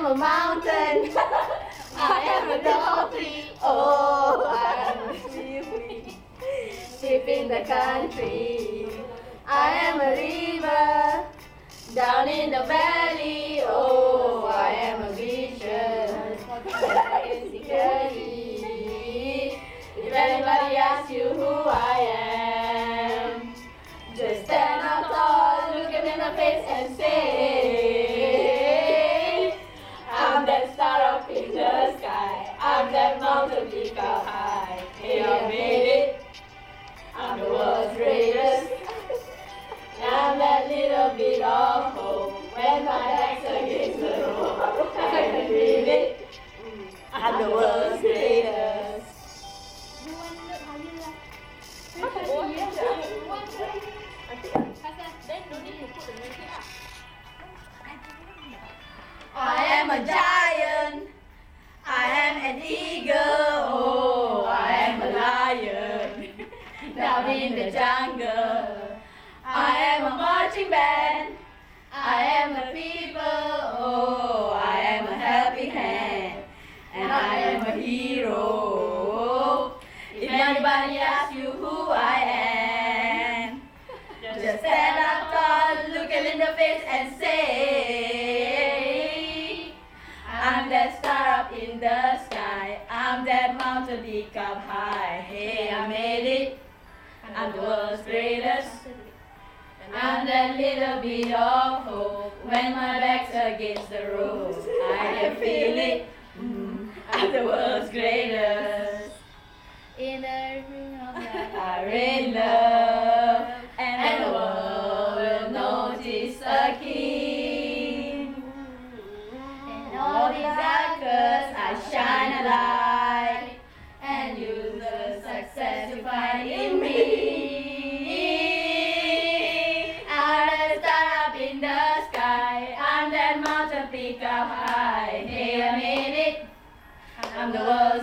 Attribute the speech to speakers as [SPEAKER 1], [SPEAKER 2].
[SPEAKER 1] am a mountain. I am a tall tree. Oh, I am a sheep in the country. I am a river down in the valley. Oh, I am a vision that I can see clearly. If anybody asks you who I am, just stand up tall, look them in the face and say, I'm that star up in the sky, I'm that mountain peak up high. Hey, I made it, I'm the world's greatest. I'm that little bit of hope when my back's against the wall. I can feel it, I'm the world's greatest. I am a giant, I am an eagle, oh, I am a lion, down in the jungle. I am a marching band, I am a people, oh, I am a helping hand, and I am a hero. If anybody asks you who I am, just stand up tall, look them in the face and say, I'm that star up in the sky, I'm that mountain peak up high. Hey, I made it, I'm the world's greatest. I'm that little bit of hope when my back's against the road. I can feel it, I'm the world's greatest. In the room of life, I rain love, and the world will notice a king. In all these darkness, I shine a light, and use the success you find in me. I'm that star up in the sky, I'm that mountain peak up high. Hey, I made it, I'm the world.